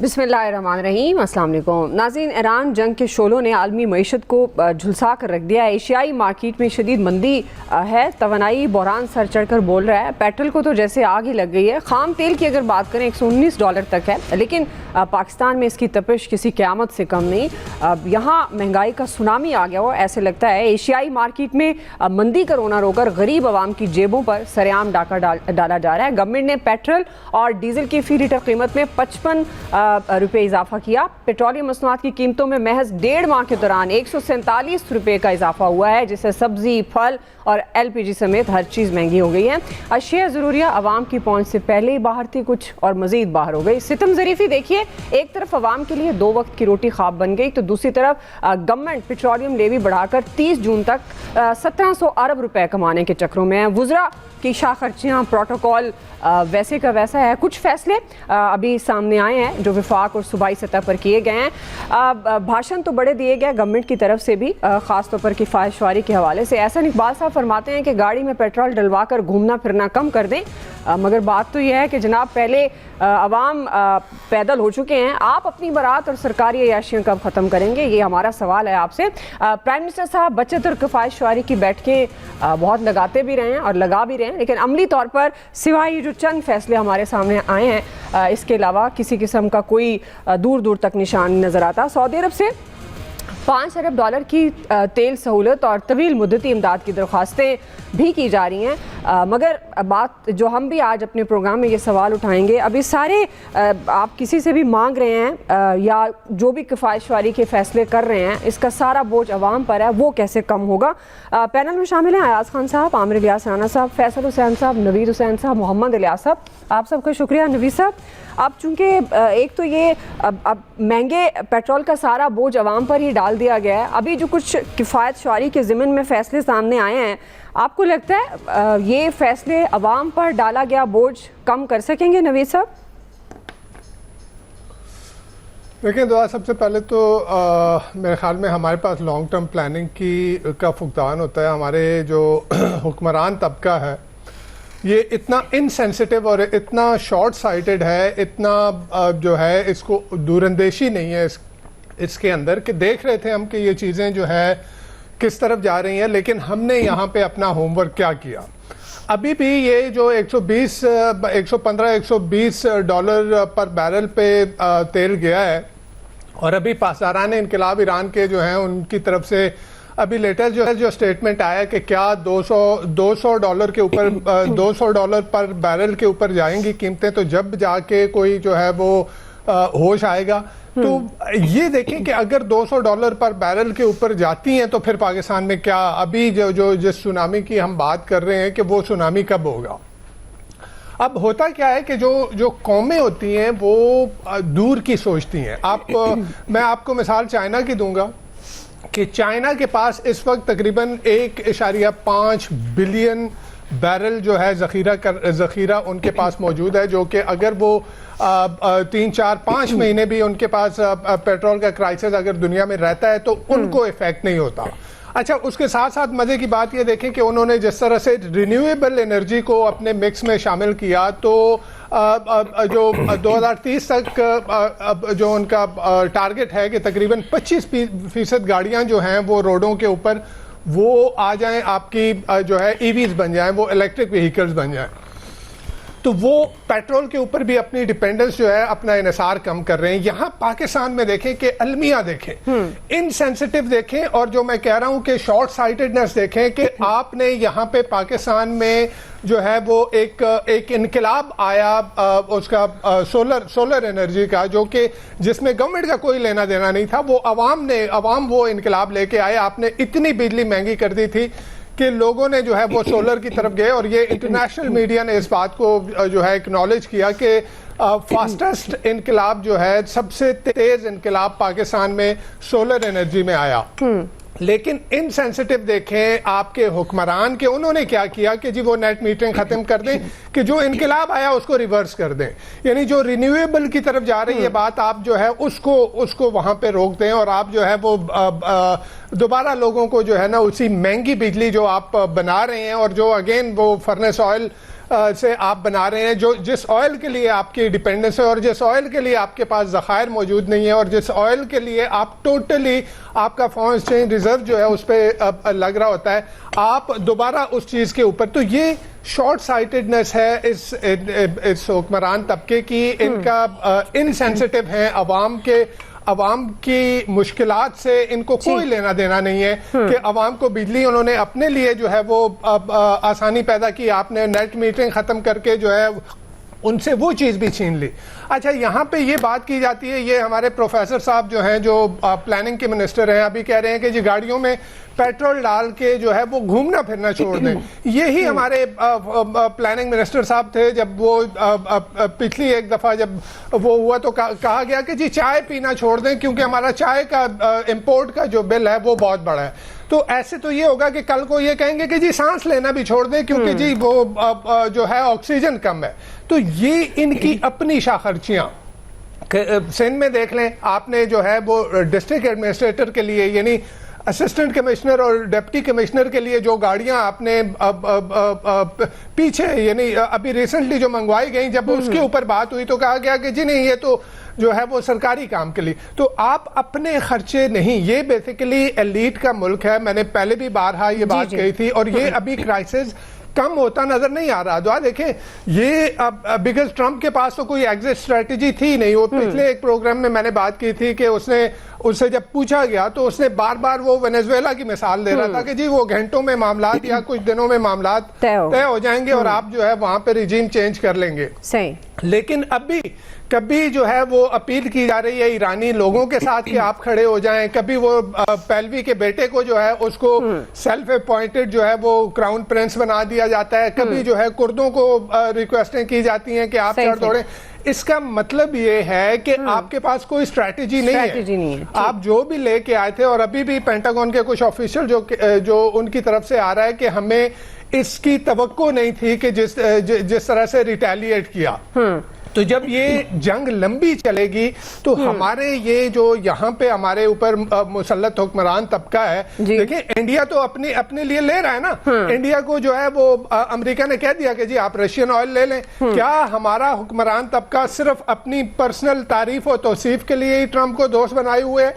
बिस्मिल्लाहिर्रहमानिर्रहीम, अस्सलाम वालेकुम नाज़रीन। ईरान जंग के शोलों ने आलमी मईशत को झुलसा कर रख दिया है। एशियाई मार्केट में शदीद मंदी है। तवानाई बहरान सर चढ़ कर बोल रहा है। पेट्रोल को तो जैसे आग ही लग गई है। खाम तेल की अगर बात करें $119 तक है, लेकिन पाकिस्तान में इसकी तपिश किसी क़यामत से कम नहीं। यहाँ महंगाई का सुनामी आ गया हो ऐसे लगता है। एशियाई मार्केट में मंदी का रोना रोकर गरीब आवाम की जेबों पर सरेआम डाका डाला जा रहा है। गवर्नमेंट ने पेट्रोल और डीजल की फी लीटर कीमत में 55 रुपये इजाफा किया। पेट्रोलियम मसनूआत की कीमतों में महज 1.5 माह के दौरान 147 रुपये का इजाफा हुआ है, जिससे सब्जी, फल और LPG समेत हर चीज़ महंगी हो गई है। अशिया ज़रूरिया आवाम की पहुंच से पहले ही बाहर थी, कुछ और मजीद बाहर हो गई। सितम ज़रीफ़ी देखिए, एक तरफ आवाम के लिए 2 वक्त की रोटी ख्वाब बन गई, तो दूसरी तरफ गवर्नमेंट पेट्रोलियम लेवी बढ़ाकर 30 जून तक 1700 अरब रुपए कमाने के चक्रों में है। वुज़रा की शाह खर्चियाँ, प्रोटोकॉल वैसे का वैसा है। कुछ फैसले अभी सामने आए हैं जो विफाक और सूबाई सतह पर किए गए हैं। भाषण तो बड़े दिए गए गवर्नमेंट की तरफ से भी, ख़ास तौर पर किफ़ायतशवारी के हवाले से। एहसन इकबाल साहब फरमाते हैं कि गाड़ी में पेट्रोल डलवा कर घूमना फिरना कम कर दें, मगर बात तो यह है कि जनाब पहले अवाम पैदल हो चुके हैं। आप अपनी बारात और सरकारी अयाशियाँ कब ख़त्म करेंगे, ये हमारा सवाल है आपसे। प्राइम मिनिस्टर साहब बचत और किफ़ायतशवारी की बैठकें बहुत लगाते भी रहे हैं और लगा भी रहे हैं, लेकिन अमली तौर पर सिवाय जो चंद फैसले हमारे सामने आए हैं, इसके अलावा किसी किस्म का कोई दूर दूर तक निशान नज़र आता। सऊदी अरब से $5 अरब की तेल सहूलत और तवील मुद्दती इमदाद की दरख्वास्तें भी की जा रही हैं, मगर बात जो हम भी आज अपने प्रोग्राम में ये सवाल उठाएंगे, अभी सारे आप किसी से भी मांग रहे हैं या जो भी किफ़ायतशवारी के फ़ैसले कर रहे हैं, इसका सारा बोझ अवाम पर है, वो कैसे कम होगा। पैनल में शामिल हैं अयाज खान साहब, आमिर इलियास राना साहब, फैसल हुसैन साहब, नवीद हुसैन साहब, मोहम्मद इलियास साहब। आप सबका शुक्रिया। नवीद साहब, अब चूँकि एक तो ये अब महंगे पेट्रोल का सारा बोझ अवाम पर ही डाल दिया गया है, अभी जो कुछ किफ़ायतशवारी के ज़िम्न में फ़ैसले सामने आए हैं, आपको लगता है ये फ़ैसले अवाम पर डाला गया बोझ कम कर सकेंगे? नवीद साहब देखिए, दुआ सबसे पहले तो मेरे ख्याल में हमारे पास लॉन्ग टर्म प्लानिंग का फुकदान होता है। हमारे जो हुक्मरान तबका है ये इतना इनसेंसिटिव और इतना शॉर्ट साइटेड है, इतना जो है इसको दूरंदेशी नहीं है इसके अंदर, कि देख रहे थे हम कि ये चीज़ें जो है किस तरफ जा रही हैं, लेकिन हमने यहाँ पे अपना होमवर्क क्या किया। अभी भी ये जो 120 डॉलर पर बैरल पे तेल गया है, और अभी पासदारान इनकलाब ईरान के जो हैं उनकी तरफ से अभी लेटेस्ट जो स्टेटमेंट आया कि क्या $200 के ऊपर $200 पर बैरल के ऊपर जाएंगी कीमतें, तो जब जाके कोई जो है वो होश आएगा। तो ये देखें कि अगर $200 पर बैरल के ऊपर जाती हैं तो फिर पाकिस्तान में क्या, अभी जिस सुनामी की हम बात कर रहे हैं कि वो सुनामी कब होगा। अब होता क्या है कि जो कौमें होती हैं वो दूर की सोचती हैं। मैं आपको मिसाल चाइना की दूंगा कि चाइना के पास इस वक्त तकरीबन 1.5 बिलियन बैरल जो है ज़ख़ीरा उनके पास मौजूद है, जो कि अगर वो 3, 4, 5 महीने भी उनके पास पेट्रोल का क्राइसिस अगर दुनिया में रहता है तो उनको इफेक्ट नहीं होता। अच्छा, उसके साथ साथ मज़े की बात ये देखें कि उन्होंने जिस तरह से रिन्यूएबल एनर्जी को अपने मिक्स में शामिल किया, तो जो 2030 तक जो उनका टारगेट है कि तकरीबन 25% गाड़ियाँ जो हैं वो रोडों के ऊपर वो आ जाएं, आपकी जो है EVs बन जाएं, वो इलेक्ट्रिक व्हीकल्स बन जाएं, तो वो पेट्रोल के ऊपर भी अपनी डिपेंडेंस जो है अपना इन्हिसार कम कर रहे हैं। यहाँ पाकिस्तान में देखें कि अलमिया देखें, इनसेंसिटिव देखें, और जो मैं कह रहा हूँ कि शॉर्ट साइटेडनेस देखें कि आपने यहाँ पे पाकिस्तान में जो है वो एक इनकलाब आया उसका सोलर एनर्जी का, जो कि जिसमें गवर्नमेंट का कोई लेना देना नहीं था। वो अवाम वो इनकलाब लेके आए। आपने इतनी बिजली महंगी कर दी थी कि लोगों ने जो है वो सोलर की तरफ गए, और ये इंटरनेशनल मीडिया ने इस बात को जो है एक्नॉलेज किया कि फास्टेस्ट इनकलाब जो है, सबसे तेज इनकलाब पाकिस्तान में सोलर एनर्जी में आया। लेकिन इनसेंसिटिव देखें आपके हुक्मरान के, उन्होंने क्या किया कि जी वो नेट मीटरिंग खत्म कर दें, कि जो इनकलाब आया उसको रिवर्स कर दें, यानी जो रिन्यूएबल की तरफ जा रही है बात, आप जो है उसको वहां पे रोक दें, और आप जो है वो दोबारा लोगों को जो है ना उसी महंगी बिजली जो आप बना रहे हैं, और जो अगेन वो फर्नेस ऑयल से आप बना रहे हैं, जो जिस ऑयल के लिए आपकी डिपेंडेंस है और जिस ऑयल के लिए आपके पास ज़खायर मौजूद नहीं है और जिस ऑयल के लिए आप टोटली आपका फॉरेन एक्सचेंज रिजर्व जो है उस पर लग रहा होता है, आप दोबारा उस चीज़ के ऊपर, तो ये शॉर्ट साइटेडनेस है इस हुक्मरान तबके की। इनका इनसेंसिटिव है अवाम की मुश्किलात से इनको कोई लेना देना नहीं है कि अवाम को बिजली उन्होंने अपने लिए जो है वो आसानी पैदा की, आपने नेट मीटरिंग ख़त्म करके जो है उनसे वो चीज़ भी छीन ली। अच्छा, यहाँ पे ये बात की जाती है, ये हमारे प्रोफेसर साहब जो हैं, जो प्लानिंग के मिनिस्टर हैं, अभी कह रहे हैं कि जी गाड़ियों में पेट्रोल डाल के जो है वो घूमना फिरना छोड़ दें। यही हमारे प्लानिंग मिनिस्टर साहब थे जब वो पिछली एक दफ़ा जब वो हुआ तो कहा गया कि जी चाय पीना छोड़ दें क्योंकि हमारा चाय का इम्पोर्ट का जो बिल है वो बहुत बड़ा है। तो ऐसे तो ये होगा कि कल को ये कहेंगे कि जी सांस लेना भी छोड़ दें क्योंकि जी वो जो है ऑक्सीजन कम है। तो ये इनकी अपनी शाखर्चियाँ सिंध में देख लें आपने, जो है वो डिस्ट्रिक्ट एडमिनिस्ट्रेटर के लिए यानी असिस्टेंट कमिश्नर और डिप्टी कमिश्नर के लिए जो गाड़ियां आपने पीछे यानी अभी रिसेंटली जो मंगवाई गई, जब उसके ऊपर बात हुई तो कहा गया कि जी नहीं, ये तो जो है वो सरकारी काम के लिए। तो आप अपने खर्चे नहीं, ये बेसिकली एलीट का मुल्क है। मैंने पहले भी बारहा ये बात कही थी और ये अभी क्राइसिस कम होता नजर नहीं आ रहा। दुआ देखें, ये बिकॉज ट्रंप के पास तो कोई एग्जिट स्ट्रेटजी थी नहीं। वो पिछले एक प्रोग्राम में मैंने बात की थी कि उससे जब पूछा गया तो उसने बार बार वो वेनेजुएला की मिसाल दे रहा था कि जी वो घंटों में मामलात या कुछ दिनों में मामलात तय हो जाएंगे और आप जो है वहां पे रिजीम चेंज कर लेंगे। सही। लेकिन अभी कभी जो है वो अपील की जा रही है ईरानी लोगों के साथ कि आप खड़े हो जाएं, कभी वो पहलवी के बेटे को जो है उसको सेल्फ अपॉइंटेड जो है वो क्राउन प्रिंस बना दिया जाता है, कभी जो है कुर्दों को रिक्वेस्टें की जाती हैं कि आप चढ़ दौड़ें। इसका मतलब ये है कि आपके पास कोई स्ट्रैटेजी नहीं है। आप जो भी लेके आए थे, और अभी भी पेंटागन के कुछ ऑफिशियल जो उनकी तरफ से आ रहा है कि हमें इसकी तवक्को नहीं थी कि जिस तरह से रिटेलिएट किया। तो जब ये जंग लंबी चलेगी तो हमारे ये जो यहाँ पे हमारे ऊपर मुसल्लत हुक्मरान तबका है, देखिए इंडिया तो अपने लिए ले रहा है ना। इंडिया को जो है वो अमेरिका ने कह दिया कि जी आप रशियन ऑयल ले लें। क्या हमारा हुक्मरान तबका सिर्फ अपनी पर्सनल तारीफ और तौसीफ के लिए ही ट्रंप को दोस्त बनाए हुए है?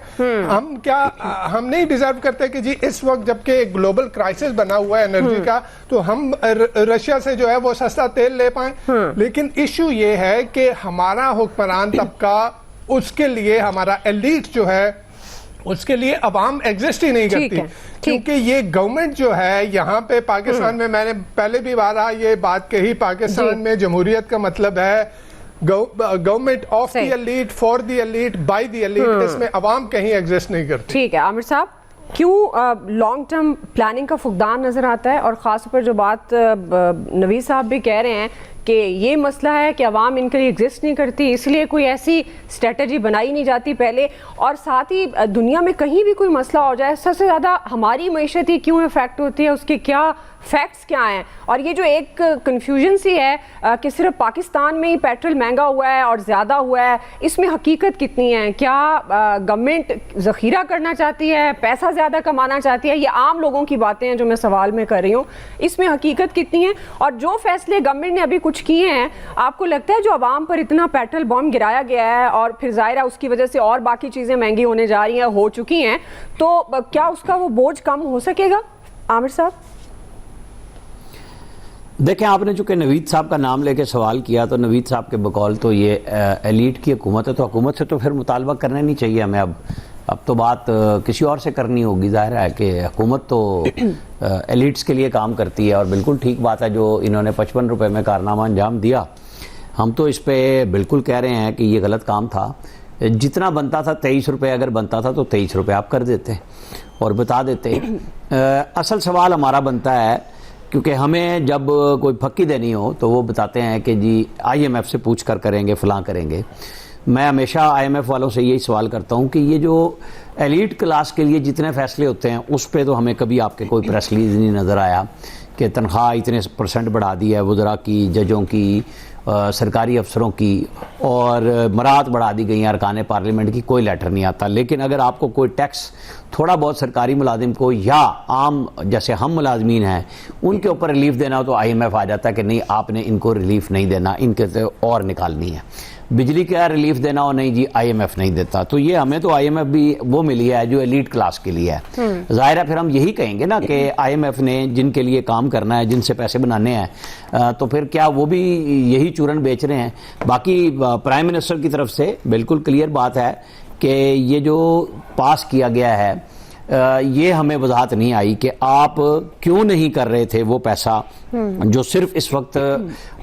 हम नहीं डिजर्व करते कि जी इस वक्त जबकि एक ग्लोबल क्राइसिस बना हुआ है एनर्जी का, तो हम रशिया से जो है वो सस्ता तेल ले पाए? लेकिन इशू ये है कि हमारा हुक्मरान तबका, उसके लिए हमारा एलीट जो है उसके लिए अवाम एग्जिस्ट ही नहीं करती। क्योंकि ये गवर्नमेंट जो है यहाँ पे पाकिस्तान में, मैंने पहले भी बारहा ये बात कही, पाकिस्तान में जमहूरियत का मतलब है government of the elite, for the elite, by the elite. इसमें अवाम कहीं एग्जिस्ट नहीं करती। ठीक है आमिर साहब, क्यों लॉन्ग टर्म प्लानिंग का फुकदान नजर आता है? और खास तौर पर जो बात नवीद साहब भी कह रहे हैं कि ये मसला है कि अवाम इनके लिए एग्जिस्ट नहीं करती, इसलिए कोई ऐसी स्ट्रेटजी बनाई नहीं जाती पहले। और साथ ही दुनिया में कहीं भी कोई मसला हो जाए, सबसे ज़्यादा हमारी मईशत ही क्यों इफेक्ट होती है, उसके क्या फैक्ट्स क्या हैं? और ये जो एक कन्फ्यूजन सी है कि सिर्फ पाकिस्तान में ही पेट्रोल महंगा हुआ है और ज़्यादा हुआ है, इसमें हकीकत कितनी है? क्या गवर्नमेंट ज़ख़ीरा करना चाहती है, पैसा ज़्यादा कमाना चाहती है? ये आम लोगों की बातें हैं जो मैं सवाल में कर रही हूँ, इसमें हकीकत कितनी है? और जो फैसले गवर्नमेंट ने अभी कुछ किए हैं, आपको लगता है जो आवाम पर इतना पेट्रोल बम गिराया गया है और फिर ज़ाहिर है उसकी वजह से और बाकी चीज़ें महंगी होने जा रही हैं, हो चुकी हैं, तो क्या उसका वो बोझ कम हो सकेगा? आमिर साहब देखें, आपने चूंकि नवीद साहब का नाम लेके सवाल किया, तो नवीद साहब के बकौल तो ये एलीट की हुकूमत है, तो हुकूमत से तो फिर मुतालबा करना नहीं चाहिए हमें। अब तो बात किसी और से करनी होगी। जाहिर है कि हुकूमत तो एलीट्स के लिए काम करती है और बिल्कुल ठीक बात है जो इन्होंने 55 रुपये में कारनामा अंजाम दिया। हम तो इस पर बिल्कुल कह रहे हैं कि ये गलत काम था। जितना बनता था 23 रुपये, अगर बनता था तो 23 रुपये आप कर देते और बता देते। असल सवाल हमारा बनता है, क्योंकि हमें जब कोई फक्की देनी हो तो वो बताते हैं कि जी IMF से पूछ कर करेंगे, फलां करेंगे। मैं हमेशा IMF वालों से यही सवाल करता हूँ कि ये जो एलीट क्लास के लिए जितने फैसले होते हैं उस पे तो हमें कभी आपके कोई प्रेस रिलीज नहीं नज़र आया कि तनख्वाह इतने % बढ़ा दी है वज़रा की, जजों की सरकारी अफसरों की और मराहत बढ़ा दी गई हैं अरकान पार्लियामेंट की, कोई लेटर नहीं आता। लेकिन अगर आपको कोई टैक्स थोड़ा बहुत सरकारी मुलाजिम को या आम जैसे हम मुलाजमीन हैं उनके ऊपर रिलीफ देना हो तो IMF आ जाता है कि नहीं आपने इनको रिलीफ नहीं देना, इनके से और निकालनी है। बिजली का रिलीफ देना हो, नहीं जी IMF नहीं देता। तो ये हमें तो IMF भी वो मिली है जो एलीट क्लास के लिए है। जाहिर है फिर हम यही कहेंगे ना कि IMF ने जिनके लिए काम करना है, जिनसे पैसे बनाने हैं, तो फिर क्या वो भी यही चूरन बेच रहे हैं? बाकी प्राइम मिनिस्टर की तरफ से बिल्कुल क्लियर बात है कि ये जो पास किया गया है ये हमें वजाहत नहीं आई कि आप क्यों नहीं कर रहे थे वो पैसा जो सिर्फ इस वक्त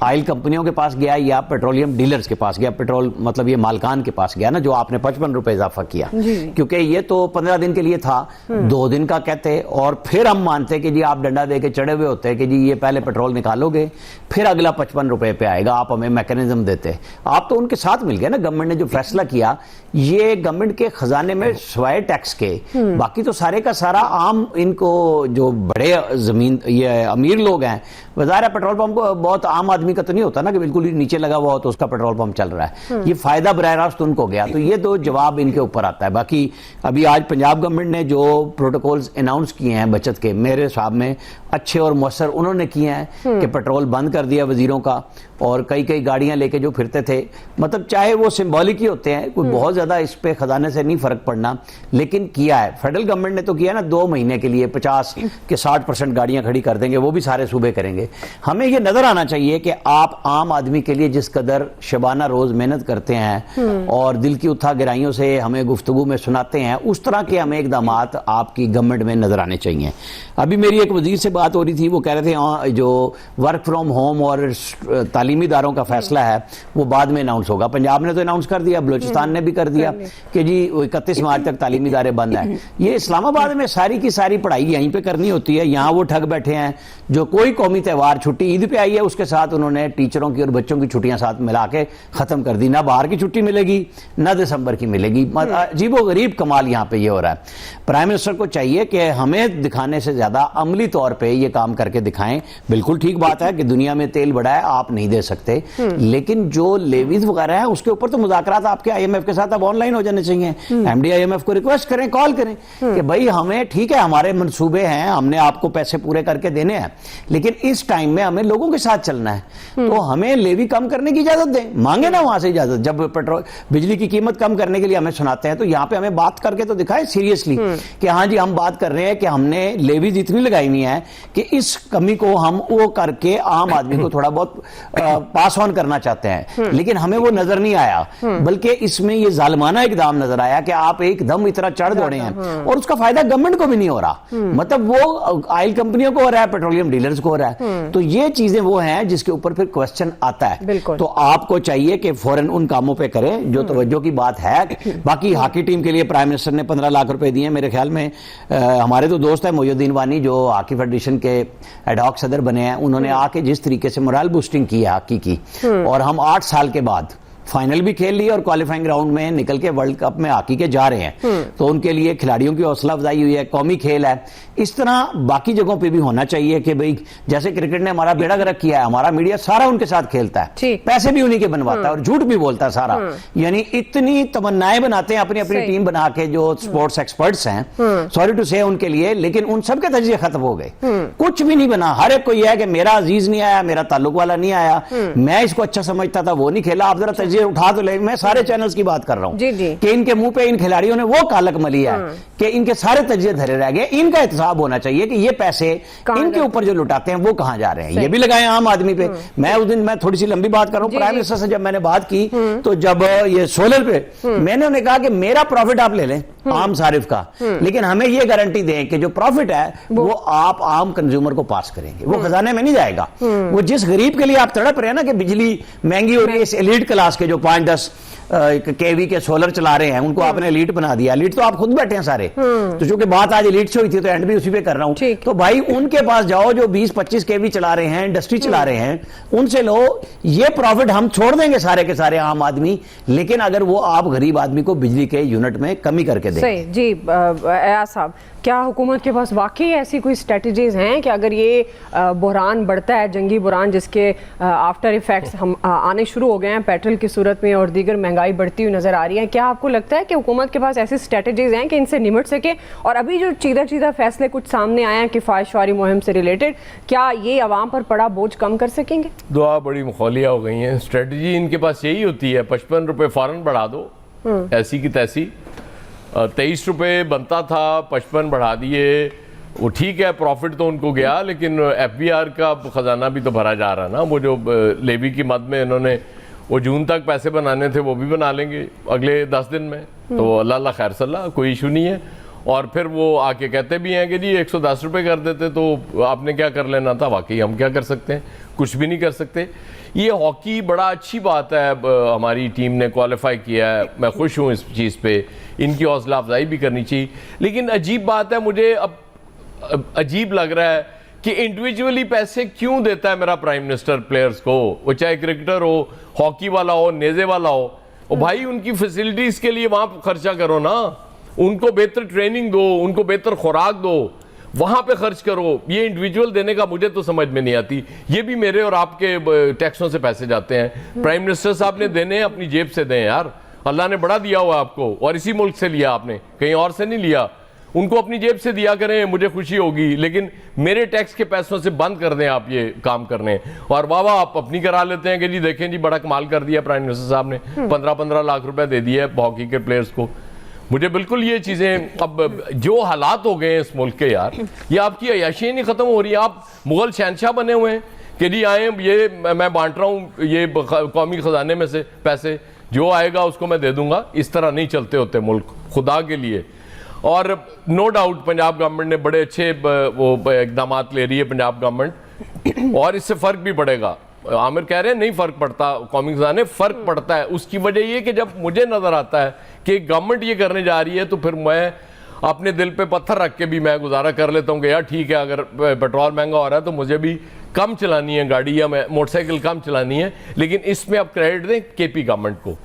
ऑयल कंपनियों के पास गया या पेट्रोलियम डीलर्स के पास गया, पेट्रोल मतलब ये मालकान के पास गया ना, जो आपने 55 रुपए इजाफा किया, क्योंकि ये तो 15 दिन के लिए था, 2 दिन का कहते और फिर हम मानते कि जी आप डंडा दे के चढ़े हुए होते कि जी ये पहले पेट्रोल निकालोगे फिर अगला 55 रुपए पे आएगा, आप हमें मैकेनिज्म देते। आप तो उनके साथ मिल गए ना, गवर्नमेंट ने जो फैसला किया ये गवर्नमेंट के खजाने में सवाए टैक्स के बाकी तो सारे का सारा आम इनको जो बड़े जमीन ये अमीर लोग हैं, वजारा पेट्रोल पंप बहुत आम आदमी का तो नहीं होता ना कि बिल्कुल ही नीचे लगा हुआ हो तो उसका पेट्रोल पंप चल रहा है, ये फायदा बराह रास्त उनको गया। तो ये तो जवाब इनके ऊपर आता है। बाकी अभी आज पंजाब गवर्नमेंट ने जो प्रोटोकॉल्स अनाउंस किए हैं बचत के, मेरे हिसाब में अच्छे और मौसर उन्होंने किए हैं कि पेट्रोल बंद कर दिया वजीरों का और कई कई गाड़ियां लेके जो फिरते थे, मतलब चाहे वो सिंबॉलिक ही होते हैं, कोई बहुत ज्यादा इस पे खजाने से नहीं फर्क पड़ना, लेकिन किया है। फेडरल गवर्नमेंट ने तो किया ना 2 महीने के लिए 50 के 60% गाड़ियां खड़ी कर देंगे, वो भी सारे सूबे करेंगे। हमें ये नजर आना चाहिए कि आप आम आदमी के लिए जिस कदर शबाना रोज मेहनत करते हैं और दिल की उत्था गिराइयों से हमें गुफ्तगू में सुनाते हैं, उस तरह के हमें इकदाम आपकी गवर्नमेंट में नजर आने चाहिए। अभी मेरी एक वजीर से बात हो रही थी, वो कह रहे थे जो वर्क फ्रॉम होम और तालीमी इदारों का फैसला है वो बाद में अनाउंस होगा। पंजाब ने तो अनाउंस कर दिया, बलूचिस्तान ने भी कर दिया कि जी 31 मार्च तक तालीमी इदारे बंद हैं। ये इस्लामाबाद में सारी की सारी पढ़ाई यहीं पे करनी होती है, यहाँ वो ठग बैठे हैं जो कोई कौमी त्यौहार छुट्टी ईद पे आई है उसके साथ उन्होंने टीचरों की और बच्चों की छुट्टियां साथ मिला के खत्म कर दी। ना बाहर की छुट्टी मिलेगी ना दिसंबर की मिलेगी। अजीबो गरीब कमाल यहाँ पे ये हो रहा है। प्राइम मिनिस्टर को चाहिए कि हमें दिखाने से ज्यादा अमली तौर पे ये काम करके दिखाएं। बिल्कुल ठीक बात है कि दुनिया में तेल बढ़ा है, आप नहीं दे सकते, लेकिन जो लेवीज वगैरह है उसके ऊपर तो मुज़ाकरात आपके IMF के साथ अब ऑनलाइन हो जाने चाहिए। MD IMF को रिक्वेस्ट करें, कॉल करें कि भाई हमें ठीक है हमारे मंसूबे हैं, हमने आपको पैसे पूरे करके देने हैं, लेकिन इस टाइम में हमें लोगों के साथ चलना है, तो हमें लेवी कम करने की इजाजत दें। मांगे ना वहां से इजाजत। जब पेट्रोल बिजली की कीमत कम करने के लिए हमें सुनाते हैं तो यहाँ पे हमें बात करके तो दिखाएं सीरियसली कि हाँ जी हम बात कर रहे हैं कि हमने लेवीज इतनी लगाई हुई है कि इस कमी को हम वो करके आम आदमी को थोड़ा बहुत पास ऑन करना चाहते हैं, लेकिन हमें वो नजर नहीं आया, बल्कि इसमें ये जालिमाना इकदाम नजर आया कि आप एकदम इतना चढ़ दौड़े हैं और उसका फायदा गवर्नमेंट को भी नहीं हो रहा, मतलब वो ऑयल कंपनियों को हो रहा है, पेट्रोलियम डीलर्स को हो रहा है। तो ये चीजें वो हैं जिसके ऊपर फिर क्वेश्चन आता है। तो आपको चाहिए कि फौरन उन कामों पे करें जो तवज्जो की बात है। बाकी हॉकी टीम के लिए प्राइम मिनिस्टर ने 15 लाख रुपए दिए। मेरे ख्याल में हमारे तो दोस्त है मोयुद्दीन वानी जो हॉकी फेडरेशन के एडहॉक सदर बने हैं, उन्होंने आके जिस तरीके से मोरल बूस्टिंग की है हॉकी की, और हम 8 साल के बाद फाइनल भी खेल ली और क्वालिफाइंग राउंड में निकल के वर्ल्ड कप में हॉकी के जा रहे हैं, तो उनके लिए खिलाड़ियों की हौसला अफजाई हुई है, कौमी खेल है। इस तरह बाकी जगहों पे भी होना चाहिए कि भाई जैसे क्रिकेट ने हमारा बेड़ा गर्क किया है, हमारा मीडिया सारा उनके साथ खेलता है, पैसे भी उन्हीं के बनवाता है और झूठ भी बोलता है सारा, यानी इतनी तमन्नाएं बनाते हैं अपनी अपनी टीम बना के जो स्पोर्ट्स एक्सपर्ट्स हैं, सॉरी टू से उनके लिए, लेकिन उन सबके तजिए खत्म हो गए, कुछ भी नहीं बना। हर एक को यह है कि मेरा अजीज नहीं आया, मेरा ताल्लुक वाला नहीं आया, मैं इसको अच्छा समझता था वो नहीं खेला, आप जरा तजिए उठा तो ले। मैं सारे चैनल्स की बात कर रहा हूं कि इनके मुंह पे इन खिलाड़ियों ने वो कालक मली है कि इनके सारे तजिए धरे रह गए। इनका एहतसाब होना चाहिए कि ये पैसे इनके ऊपर जो लुटाते हैं वो कहां जा रहे हैं, ये भी लगाए आम आदमी पे। मैं उस दिन मैं थोड़ी सी लंबी बात कर रहा हूं, प्राइम मिनिस्टर से जब मैंने बात की तो जब ये सोलर पे मैंने उन्हें कहा कि मेरा प्रॉफिट आप ले लें आम सारिफ का, लेकिन हमें ये गारंटी दें कि जो प्रॉफिट है वो आप आम कंज्यूमर को पास करेंगे, वो खजाने में नहीं जाएगा। वो जिस गरीब के लिए आप तड़प रहे हैं ना कि बिजली महंगी हो रही है, इस एलीट क्लास के के जो 5-10 केवी के सोलर चला रहे हैं उनको आपने एलीट बना दिया। एलीट तो आप खुद बैठे हैं सारे, तो चूंकि बात आज एलीट से हुई थी तो एंड भी उसी पे कर रहा हूं। तो भाई उनके पास जाओ जो 20-25 केवी चला रहे हैं, इंडस्ट्री चला रहे हैं, उनसे लो। ये प्रॉफिट हम छोड़ देंगे सारे के सारे आम आदमी, लेकिन अगर वो आप गरीब आदमी को बिजली के यूनिट में कमी करके दें। सही जी। अयाज साहब, क्या हुकूमत के पास वाकई ऐसी कोई स्ट्रेटजीज हैं कि अगर ये बहरान बढ़ता है, जंगी बहरान जिसके आफ्टर इफेक्ट्स हम आने शुरू हो गए हैं पेट्रोल की सूरत में और दीगर महंगाई बढ़ती हुई नजर आ रही है, क्या आपको लगता है कि हुकूमत के पास ऐसी स्ट्रेटजीज हैं कि इनसे निमट सके? और अभी जो चीदा फैसले कुछ सामने आए हैं किफायतवारी मुहिम से रिलेटेड, क्या ये आवाम पर पड़ा बोझ कम कर सकेंगे? दुआ बड़ी मुखौलिया हो गई हैं। स्ट्रेटजी इनके पास यही होती है, 55 रुपये फ़ौरन बढ़ा दो, ऐसी की तैसी। 23 रुपये बनता था, 55 बढ़ा दिए। वो ठीक है, प्रॉफिट तो उनको गया, लेकिन FBR का खजाना भी तो भरा जा रहा ना। वो जो लेवी की मद में इन्होंने वो जून तक पैसे बनाने थे वो भी बना लेंगे अगले 10 दिन में, तो अल्लाह खैर सल्ला, कोई इशू नहीं है। और फिर वो आके कहते भी हैं कि जी 110 रुपये कर देते तो आपने क्या कर लेना था। वाकई हम क्या कर सकते हैं? कुछ भी नहीं कर सकते। ये हॉकी बड़ा अच्छी बात है, हमारी टीम ने क्वालिफाई किया है, मैं खुश हूँ इस चीज़ पे, इनकी हौसला अफजाई भी करनी चाहिए। लेकिन अजीब बात है, मुझे अब अजीब लग रहा है कि इंडिविजुअली पैसे क्यों देता है मेरा प्राइम मिनिस्टर प्लेयर्स को, वो चाहे क्रिकेटर हो, हॉकी वाला हो, नेज़े वाला हो। और भाई उनकी फैसिलिटीज़ के लिए वहाँ खर्चा करो ना, उनको बेहतर ट्रेनिंग दो, उनको बेहतर खुराक दो, वहां पे खर्च करो। ये इंडिविजुअल देने का मुझे तो समझ में नहीं आती। ये भी मेरे और आपके टैक्सों से पैसे जाते हैं। प्राइम मिनिस्टर साहब ने देने हैं, अपनी जेब से दें यार। अल्लाह ने बड़ा दिया हुआ आपको, और इसी मुल्क से लिया आपने, कहीं और से नहीं लिया। उनको अपनी जेब से दिया करें, मुझे खुशी होगी, लेकिन मेरे टैक्स के पैसों से बंद कर दें आप ये काम करने। और वाह वाह आप अपनी करा लेते हैं कि जी देखें जी बड़ा कमाल कर दिया प्राइम मिनिस्टर साहब ने, 15-15 लाख रुपए दे दिए हॉकी के प्लेयर्स को। मुझे बिल्कुल ये चीज़ें, अब जो हालात हो गए हैं इस मुल्क के यार, ये आपकी अयाशी नहीं ख़त्म हो रही। आप मुगल शहनशाह बने हुए हैं कि जी आए, ये मैं बांट रहा हूँ ये कौमी ख़जाने में से पैसे, जो आएगा उसको मैं दे दूंगा। इस तरह नहीं चलते होते मुल्क, खुदा के लिए। और नो डाउट पंजाब गवर्नमेंट ने बड़े अच्छे वो इकदाम ले रही है पंजाब गवर्नमेंट, और इससे फ़र्क भी पड़ेगा। आमिर कह रहे हैं नहीं फ़र्क पड़ता कौमी खजाने, फ़र्क पड़ता है। उसकी वजह ये कि जब मुझे नज़र आता है कि गवर्नमेंट ये करने जा रही है, तो फिर मैं अपने दिल पे पत्थर रख के भी मैं गुजारा कर लेता हूँ कि यार ठीक है, अगर पेट्रोल महंगा हो रहा है तो मुझे भी कम चलानी है गाड़ी या मोटरसाइकिल कम चलानी है। लेकिन इसमें अब क्रेडिट दें KP गवर्नमेंट को,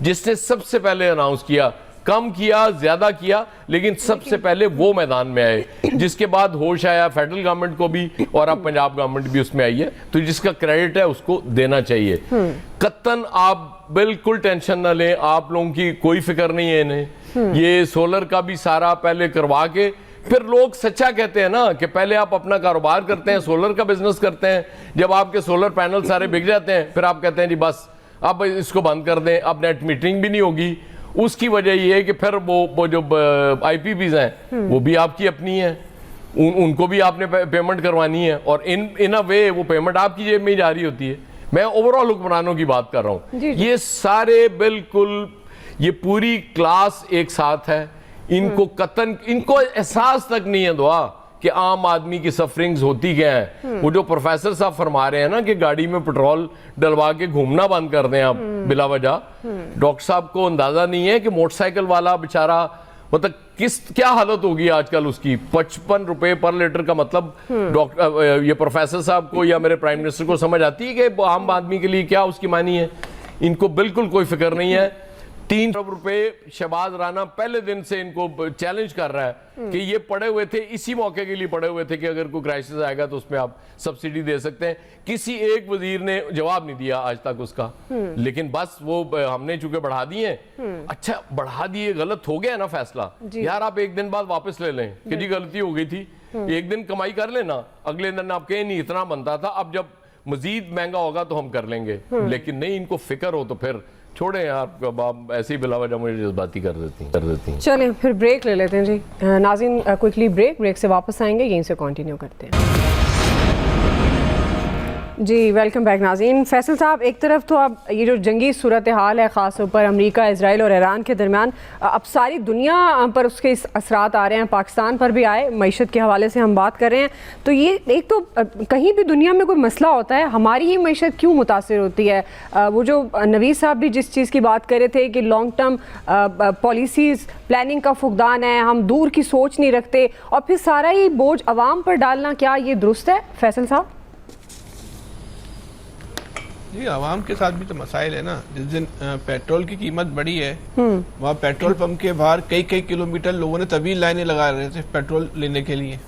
जिसने सबसे पहले अनाउंस किया। कम किया, ज्यादा किया, लेकिन सबसे पहले वो मैदान में आए, जिसके बाद होश आया फेडरल गवर्नमेंट को भी, और अब पंजाब गवर्नमेंट भी उसमें आई है। तो जिसका क्रेडिट है उसको देना चाहिए। कत्तन आप बिल्कुल टेंशन ना लें, आप लोगों की कोई फिक्र नहीं है इन्हें। ये सोलर का भी सारा पहले करवा के, फिर लोग सच्चा कहते हैं ना कि पहले आप अपना कारोबार करते हैं, सोलर का बिजनेस करते हैं, जब आपके सोलर पैनल सारे बिक जाते हैं फिर आप कहते हैं जी बस अब इसको बंद कर दें, अब नेट मीटरिंग भी नहीं होगी। उसकी वजह यह है कि फिर वो जो IPPs हैं वो भी आपकी अपनी है, उनको भी आपने पेमेंट करवानी है, और इन अ वे वो पेमेंट आपकी जेब में ही जा रही होती है। मैं ओवरऑल हुक्मरानों की बात कर रहा हूँ। ये सारे बिल्कुल, ये पूरी क्लास एक साथ है, इनको कतन, इनको एहसास तक नहीं है दुआ कि आम आदमी की सफरिंग्स होती क्या है। वो जो प्रोफेसर साहब फरमा रहे हैं ना कि गाड़ी में पेट्रोल डलवा के घूमना बंद कर दें आप बिला वजह, डॉक्टर साहब को अंदाजा नहीं है कि मोटरसाइकिल वाला बेचारा मतलब क्या हालत होगी आजकल उसकी। 55 रुपए पर लीटर का मतलब डॉक्टर, ये प्रोफेसर साहब को या मेरे प्राइम मिनिस्टर को समझ आती है कि आम आदमी के लिए क्या उसकी मानी है? इनको बिल्कुल कोई फिक्र नहीं है। 3 अरब रुपए शहबाज राना पहले दिन से इनको चैलेंज कर रहा है कि ये पड़े हुए थे, इसी मौके के लिए पड़े हुए थे कि अगर कोई क्राइसिस आएगा तो उसमें आप सब्सिडी दे सकते हैं। किसी एक वजीर ने जवाब नहीं दिया आज तक उसका, लेकिन बस वो हमने चूंकि बढ़ा दिए, अच्छा बढ़ा दिए, गलत हो गया ना फैसला यार, आप एक दिन बाद वापस ले लें कि जी गलती हो गई थी, एक दिन कमाई कर लेना, अगले दिन आप कहें नहीं इतना बनता था, अब जब मजीद महंगा होगा तो हम कर लेंगे। लेकिन नहीं, इनको फिक्र हो तो फिर छोड़े आप ऐसे ही बिलावजा मुझे जज्बाती कर देती हैं। चलें फिर ब्रेक ले लेते हैं जी। नाज़रीन क्विकली ब्रेक से वापस आएंगे, यहीं से कंटिन्यू करते हैं। जी वेलकम बैक नाज़रीन। फैसल साहब, एक तरफ तो अब ये जो जंगी सूरत हाल है ख़ास तौर पर अमेरिका, इजराइल और ईरान के दरमियान, अब सारी दुनिया पर उसके असरात आ रहे हैं, पाकिस्तान पर भी आए, मईशत के हवाले से हम बात कर रहे हैं। तो ये एक तो कहीं भी दुनिया में कोई मसला होता है, हमारी ही मईशत क्यों मुतासर होती है? वो जो नवीद साहब भी जिस चीज़ की बात कर रहे थे कि लॉन्ग टर्म पॉलिसीज़ प्लानिंग का फुकदान है, हम दूर की सोच नहीं रखते और फिर सारा ही बोझ अवाम पर डालना, क्या ये दुरुस्त है फैसल साहब? जी, आवाम के साथ भी तो मसाइल है ना। जिस दिन पेट्रोल की कीमत बढ़ी है, वहाँ पेट्रोल पंप के बाहर कई कई किलोमीटर लोगों ने तभी लाइनें लगा रहे थे पेट्रोल लेने के लिए।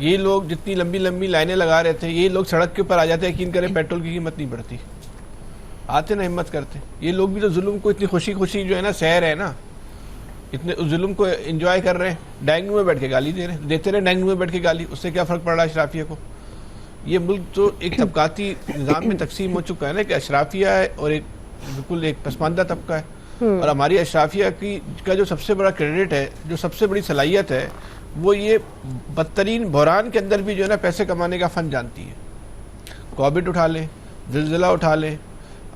ये लोग जितनी लंबी लंबी लाइनें लगा रहे थे, ये लोग सड़क के ऊपर आ जाते, यकीन करें पेट्रोल की कीमत नहीं बढ़ती। आते ना हिम्मत करते। ये लोग भी तो जुल्म को इतनी खुशी खुशी जो है ना सह रहे हैं ना, इतने उस जुल्म को एंजॉय कर रहे हैं। डाइनिंग में बैठ के गाली देते रहे डाइनिंग में बैठ के गाली, उससे क्या फ़र्क पड़ रहा है अशराफिया को? ये मुल्क तो एक तबकाती निज़ाम में तकसीम हो चुका है ना, कि अशराफिया है और एक बिल्कुल एक पसमानदा तबका है। और हमारी अशराफिया का जो सबसे बड़ा क्रेडिट है, जो सबसे बड़ी सलाहियत है, वो ये बदतरीन बहरान के अंदर भी जो है ना पैसे कमाने का फ़न जानती है। कोविड उठा लें, ज़िलज़िला उठा लें,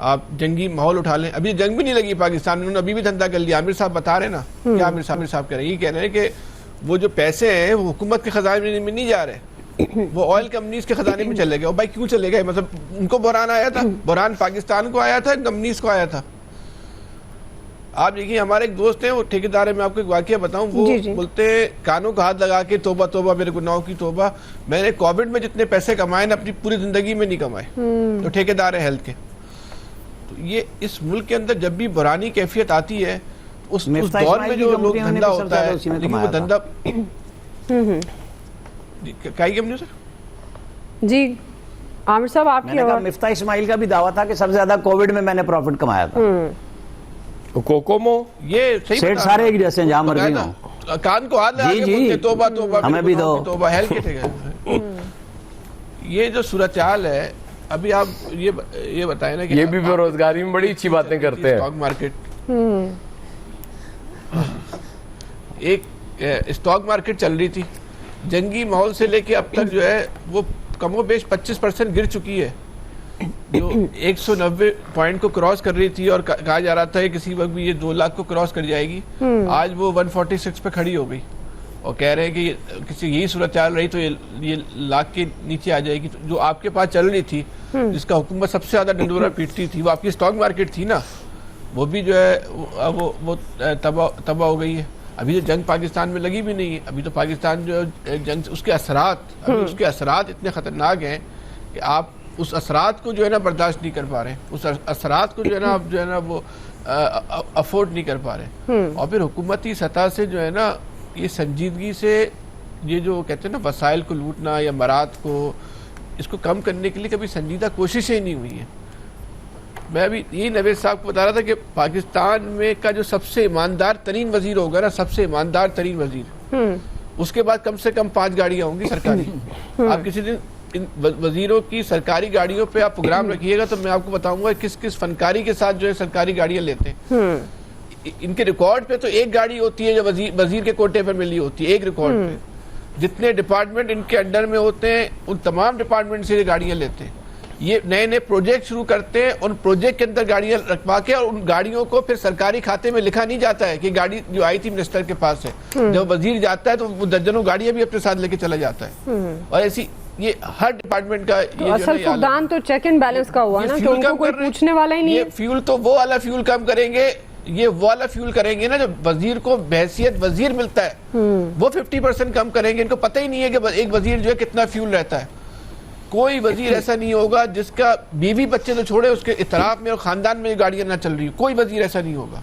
आप जंगी माहौल उठा लें, अभी जंग भी नहीं लगी पाकिस्तान में, उन्होंने अभी भी धंधा कर लिया। आमिर साहब बता रहे ना, क्या आमिर साहब कह रहे हैं? ये कह रहे हैं कि वो जो पैसे हैं वो हुकूमत के खजाने में नहीं जा रहे, वो ऑयल कंपनीज के खजाने में चले गए। और भाई क्यों चले गए? मतलब उनको बहरान आया था, बहरान पाकिस्तान को आया था, कंपनीज को आया था। आप देखिए, हमारे एक दोस्त हैं, वो ठेकेदार है, मैं आपको एक वाकया बताऊं, वो बोलते हैं कानों का हाथ लगा के तौबा तौबा मेरे गुनाहों की तौबा, मैंने कोविड में जितने पैसे कमाए ना अपनी पूरी जिंदगी में नहीं कमाए। तो ठेकेदार है हेल्थ के। तो ये इस मुल्क के अंदर जब भी बहरानी कैफियत आती है, उस दौर में जो लोग धंधा होता है, लेकिन वो धंधा काई कंपनी सर? जी आमिर साहब, आपकी मिफ्ता इस्माइल का भी दावा था कि सबसे ज्यादा कोविड में मैंने प्रॉफिट कमाया था। तो कोकोमो ये सही सेठ सारे एक जैसे जहां मर्जी हो, कान को हाथ लगा के बोलते तौबा तौबा, हमें भी दो तौबा। हेल्थ के ये जो सूरत हाल है, अभी आप ये बताएं ना कि ये भी बेरोजगारी में बड़ी अच्छी बातें करते हैं। स्टॉक मार्केट, एक स्टॉक मार्केट चल रही थी, जंगी माहौल से लेके अब तक जो है वो कमोबेश 25% गिर चुकी है। जो 190 पॉइंट को क्रॉस कर रही थी और कहा जा रहा था कि किसी वक्त भी ये 2 लाख को क्रॉस कर जाएगी, आज वो 146 पे खड़ी हो गई और कह रहे हैं कि किसी यही सूरत चल रही तो ये लाख के नीचे आ जाएगी। तो जो आपके पास चल रही थी, जिसका हुकूमत सबसे ज़्यादा डंडोरा पीटती थी, वो आपकी स्टॉक मार्केट थी ना, वो भी जो है वो तबाह हो गई है। अभी तो जंग पाकिस्तान में लगी भी नहीं है, अभी तो पाकिस्तान जो जंग उसके असरात इतने ख़तरनाक हैं कि आप उस असरात को जो है ना बर्दाश्त नहीं कर पा रहे, उस असरात को जो है ना आप जो है ना वो अफोर्ड नहीं कर पा रहे। और फिर हुकूमती सतह से जो है ना ये संजीदगी से ये जो कहते हैं ना वसाइल को लूटना या मरात को, इसको कम करने के लिए कभी संजीदा कोशिशें नहीं हुई हैं। मैं अभी यही नवेद साहब को बता रहा था कि पाकिस्तान में का जो सबसे ईमानदार तरीन वजीर होगा ना, सबसे ईमानदार तरीन वजीर, उसके बाद कम से कम 5 गाड़ियां होंगी सरकारी। आप किसी दिन इन वजीरों की सरकारी गाड़ियों पे आप प्रोग्राम रखिएगा तो मैं आपको बताऊंगा किस किस फनकारी के साथ जो है सरकारी गाड़ियां लेते हैं। इनके रिकॉर्ड पे तो एक गाड़ी होती है जो वजीर के कोटे पर मिली होती है, एक रिकॉर्ड पे। जितने डिपार्टमेंट इनके अंडर में होते हैं उन तमाम डिपार्टमेंट से ये गाड़ियां लेते हैं। ये नए नए प्रोजेक्ट शुरू करते हैं, उन प्रोजेक्ट के अंदर गाड़ियां रखवा के और उन गाड़ियों को फिर सरकारी खाते में लिखा नहीं जाता है कि गाड़ी जो आई थी मिनिस्टर के पास है। जब वजीर जाता है तो वो दर्जनों गाड़ियां भी अपने साथ लेके चला जाता है। और ऐसी ये हर डिपार्टमेंट का तो असल फुकदान तो चेक एंड बैलेंस का हुआ ना, कि उनको कोई पूछने वाला ही नहीं है। फ्यूल तो वो वाला फ्यूल कम करेंगे, ये वो वाला फ्यूल करेंगे ना जो वजीर को बहैसियत वजीर मिलता है, वो 50% कम करेंगे। इनको पता ही नहीं है कि एक वजीर जो है कितना फ्यूल रहता है। कोई वजीर ऐसा नहीं होगा जिसका बीवी बच्चे तो छोड़े उसके इतराफ में और खानदान में गाड़ियां ना चल रही, कोई वजीर ऐसा नहीं होगा।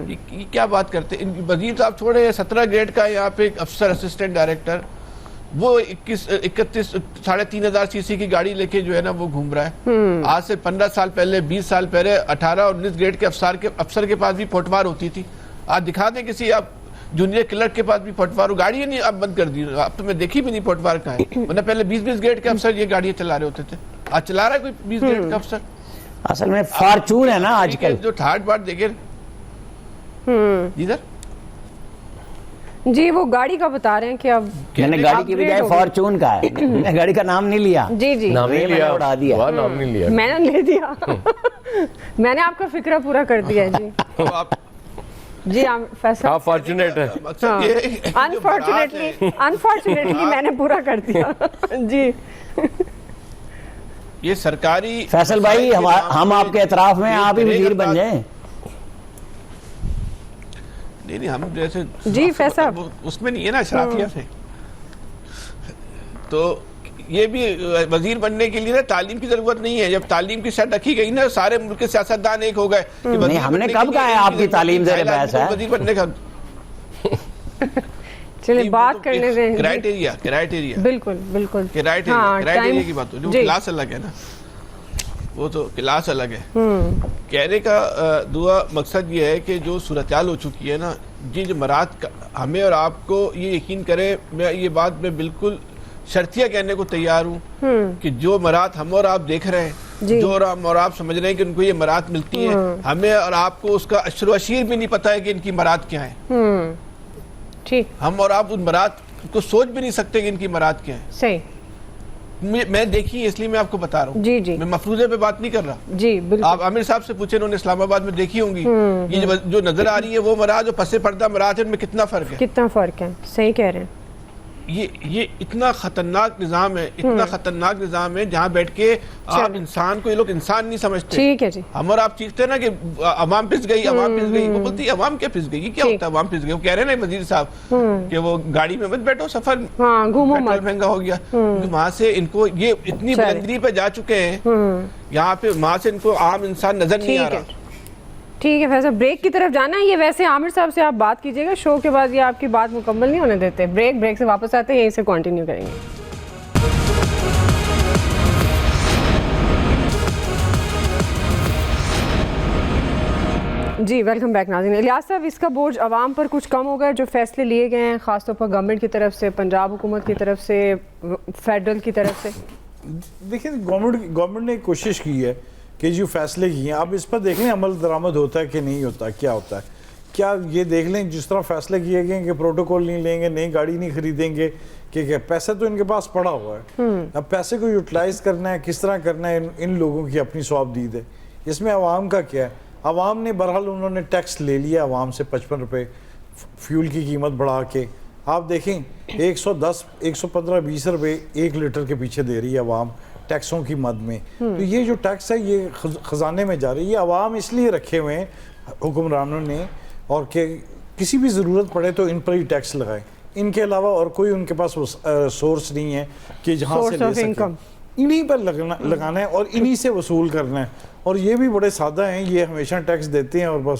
ये क्या बात करते हैं? वजीर तो आप छोड़े, 17 ग्रेड का यहाँ पे अफसर असिस्टेंट डायरेक्टर, वो 31 3,500 सीसी की गाड़ी लेके जो है ना वो घूम रहा है। आज से 15 साल पहले, 20 साल पहले 18 और 19 ग्रेड के अफसर के पास भी फोटवार होती थी। आज दिखा दें किसी आप जूनियर क्लर्क के पास भी फोटवार हो, गाड़ी नहीं अब बंद कर दी। अब तो मैं देखी भी नहीं फोटवार का है, वरना पहले 20-20 ग्रेड के अफसर ये गाड़ियां चला रहे होते थे। आज चला रहा है कोई 20 ग्रेड का अफसर। असल में फॉर्चून है ना आजकल जो थर्ड पार्ट देखे इधर जी वो गाड़ी का बता रहे हैं कि अब मैंने गाड़ी की बजाय upgrade हो गई। फॉर्चून का है, मैंने गाड़ी का नाम नहीं लिया। जी जी नाम नहीं मैंने लिया, उड़ा दिया। वाह, नाम नहीं लिया। मैंने ले दिया मैंने आपका फिक्रा पूरा कर दिया है जी। तो आप जी फैसल आप फॉर्चुनेट है। मकसद ये है कि जो बारात है, अनफॉर्चुनेटली मैंने पूरा कर दिया जी। ये सरकारी फैसल भाई हम आपके एतराफ में, आप ही वजीर बन जाए। नहीं हम जैसे जी, फैसल। वो उसमें नहीं है ना शराफियत है। तो ये भी वजीर बनने के लिए ना तालीम की जरूरत नहीं है। जब तालीम की शर्त रखी गई ना, सारे मुल्क के सियासतदान एक हो गए कि वजीर नहीं, हमने बनने के कब लिए कहा है एक आपकी की तालीम जरूरत ज़ेरे है, बहस है? वजीर बनने का चलिए बात करने दें। क्राइटेरिया बिल्कुल बिल्कुल क्राइटेरिया की बात हो, जो जी। क्लास अलग है ना, वो तो क्लास अलग है। कहने का दुआ मकसद ये है कि जो सूरत-ए-हाल हो चुकी है ना, ये जो मरात हमें और आपको ये यकीन करें, मैं ये बात मैं बिल्कुल शर्तिया कहने को तैयार हूँ कि जो मरात हम और आप देख रहे हैं, जी। जो हम और आप समझ रहे हैं कि उनको ये मरात मिलती है, हमें और आपको उसका अशर अशीर भी नहीं पता है कि इनकी मरात क्या है। ठीक, हम और आप उन मरात को सोच भी नहीं सकते कि इनकी मरात क्या है। सही मैं देखी है, इसलिए मैं आपको बता रहा हूँ। जी जी मैं मफरूजे पे बात नहीं कर रहा। जी बिल्कुल। आप आमिर साहब से पूछे, उन्होंने इस्लामाबाद में देखी होंगी। ये जो नजर आ रही है वो मराज, जो पसे पर्दा मराज है, उनमें कितना फर्क है। कितना फर्क है, सही कह रहे हैं। ये इतना खतरनाक निज़ाम है, इतना खतरनाक निज़ाम है, जहाँ बैठ के आप इंसान को, ये लोग इंसान नहीं समझते। ठीक है जी। हम और आप चीखते हैं ना कि अवाम पिस गई, अवाम पिस गई। वो बोलती है अवाम क्या पिस गई, ये क्या ठीक। होता है अवाम पिस गई? वो कह रहे हैं ना वजीर साहब कि वो गाड़ी में मत बैठो, सफर हाँ, घूमो पेट्रोल मत। महंगा हो गया। क्योंकि वहाँ से इनको ये इतनी चले। बुलंदी पे जा चुके हैं, यहाँ पे वहाँ से इनको आम इंसान नजर नहीं आ ठीक रहा। है ठीक है फैसल, ब्रेक की तरफ जाना है। ये वैसे आमिर साहब से आप बात कीजिएगा, शो के बाद ये आपकी बात मुकम्मल नहीं होने देते। ब्रेक से वापस आते हैं, यहीं से कंटिन्यू करेंगे। जी वेलकम बैक नाज़रीन। इलियास साहब, इसका बोझ आवाम पर कुछ कम होगा जो फैसले लिए गए हैं, खासतौर पर गवर्नमेंट की तरफ से, पंजाब हुकूमत की तरफ से, फेडरल की तरफ से? देखिए गवर्नमेंट ने कोशिश की है कि जो फैसले किए हैं, अब इस पर देख लें अमल दरामद होता है कि नहीं होता, क्या होता है। क्या ये देख लें जिस तरह फैसले किए गए कि प्रोटोकॉल नहीं लेंगे, नई गाड़ी नहीं खरीदेंगे, कि पैसा तो इनके पास पड़ा हुआ है, अब पैसे को यूटिलाइज करना है, किस तरह करना है, इन लोगों की अपनी स्वाबदीद है। इसमें आवाम का क्या है? आवाम ने बहरहाल उन्होंने टैक्स ले लिया आवाम से 55 रुपये फ्यूल की कीमत बढ़ा के। आप देखें 110, 115, 20 रुपये 1 लीटर के पीछे दे रही है आवाम टैक्सों की मद में। तो ये जो टैक्स है ये खजाने में जा रही है। ये आवाम इसलिए रखे हुए हैं हुक्मरानों ने, और कि किसी भी ज़रूरत पड़े तो इन पर ही टैक्स लगाएं। इनके अलावा और कोई उनके पास सोर्स नहीं है कि जहाँ से ले सकें। इन्हीं पर लगाना है और इन्हीं से वसूल करना है। और ये भी बड़े सादा हैं, ये हमेशा टैक्स देते हैं और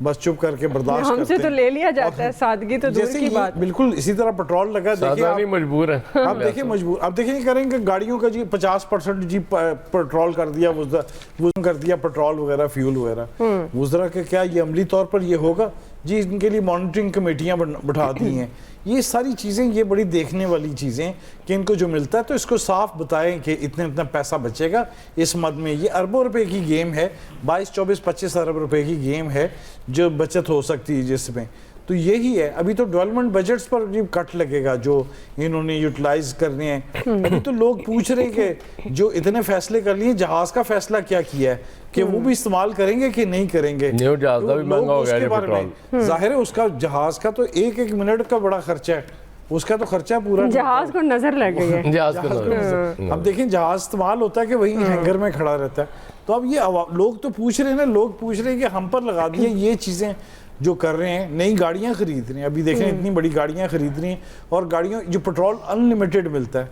बस चुप करके बर्दाश्त करते हैं। हमसे तो ले लिया जाता है, सादगी तो दूर की बात। बिल्कुल इसी तरह पेट्रोल लगा, देखिए मजबूर है। आप देखिए मजबूर, आप देखिए करेंगे गाड़ियों का जी 50% जी पेट्रोल कर दिया, वो कर दिया पेट्रोल वगैरह, फ्यूल वगैरह। उस तरह के क्या ये अमली तौर पर ये होगा जी? इनके लिए मॉनिटरिंग कमेटियां बैठा दी हैं। ये सारी चीज़ें ये बड़ी देखने वाली चीज़ें कि इनको जो मिलता है तो इसको साफ बताएं कि इतना पैसा बचेगा इस मद में। ये अरबों रुपए की गेम है, 22, 24, 25 अरब रुपए की गेम है जो बचत हो सकती है जिसमें। तो यही है। अभी तो डेवलपमेंट बजट्स पर भी कट लगेगा जो इन्होंने यूटिलाइज करने हैं। अभी तो लोग पूछ रहे हैं कि जो इतने फैसले कर लिए, जहाज का फैसला क्या किया है कि वो भी इस्तेमाल करेंगे कि नहीं करेंगे। न्यू जहाज भी महंगा हो गया पेट्रोल। जाहिर है उसका जहाज का तो एक मिनट का बड़ा खर्चा है, उसका तो खर्चा पूरा जहाज को नजर लग गई है। जहाज को अब देखिए जहाज इस्तेमाल होता है कि वही हैंगर में खड़ा रहता है। तो अब ये लोग तो पूछ रहे हैं ना, लोग पूछ रहे हैं कि हम पर लगा दिए ये चीजें जो कर रहे हैं। नई गाड़ियां खरीद रहे हैं, अभी देखें इतनी बड़ी गाड़ियां खरीद रही हैं, और गाड़ियों जो पेट्रोल अनलिमिटेड मिलता है।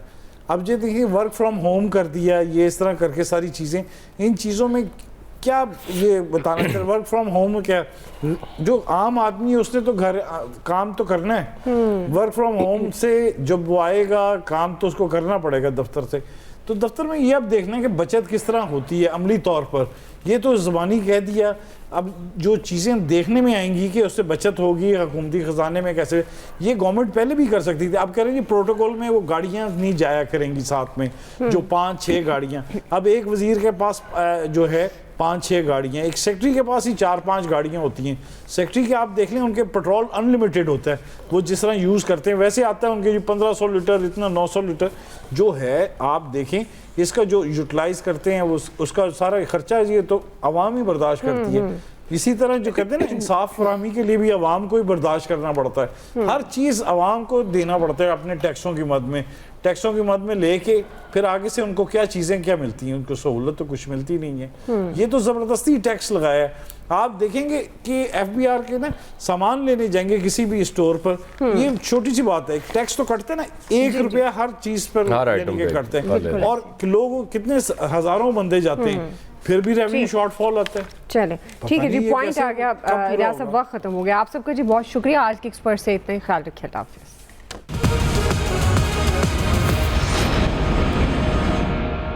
अब ये देखिए वर्क फ्रॉम होम कर दिया, ये इस तरह करके सारी चीज़ें, इन चीज़ों में क्या ये बताना चाहिए? वर्क फ्रॉम होम क्या, जो आम आदमी है उसने तो घर काम तो करना है। वर्क फ्रॉम होम से जब वो आएगा काम तो उसको करना पड़ेगा दफ्तर से। तो दफ्तर में ये अब देखना है कि बचत किस तरह होती है अमली तौर पर। ये तो ज़बानी कह दिया, अब जो चीज़ें देखने में आएंगी कि उससे बचत होगी हुकूमती ख़जाने में कैसे, ये गवर्नमेंट पहले भी कर सकती थी। आप कह रहे हैं प्रोटोकॉल में वो गाड़ियाँ नहीं जाया करेंगी साथ में, जो 5-6 गाड़ियाँ। अब एक वज़ीर के पास जो है 5-6 गाड़ियाँ, एक सेक्रेटरी के पास ही 4-5 गाड़ियाँ होती हैं। सेक्रेटरी के आप देख लें उनके पेट्रोल अनलिमिटेड होता है, वो जिस तरह यूज़ करते हैं वैसे आता है उनके जो 1500 लीटर इतना 900 लीटर जो है। आप देखें इसका जो यूटिलाइज करते हैं उसका सारा खर्चा ये तो आवाम ही बर्दाश्त करती है। इसी तरह जो कहते हैं ना इंसाफ फराहमी के लिए भी आवाम को ही बर्दाश्त करना पड़ता है, हर चीज़ आवाम को देना पड़ता है अपने टैक्सों की मद में, टैक्सों की मद में लेके फिर आगे से उनको क्या चीज़ें क्या मिलती हैं, उनको सहूलत तो कुछ मिलती नहीं है। ये तो ज़बरदस्ती टैक्स लगाया है। आप देखेंगे कि FBR के ना सामान लेने जाएंगे किसी भी स्टोर पर, ये छोटी सी बात है, टैक्स तो कटते हैं ना, 1 रुपया हर चीज़ पर यानी कि कटते हैं, और लोग कितने हज़ारों बंदे जाते हैं फिर भी रेवेन्यू शॉर्टफॉल आता है। चले ठीक है जी, पॉइंट आ गया। इलियास साहब वक्त खत्म हो गया। आप सबका जी बहुत शुक्रिया, आज के एक्सपर्ट से इतना ही ख्याल रखिए। अल्लाह हाफिज़।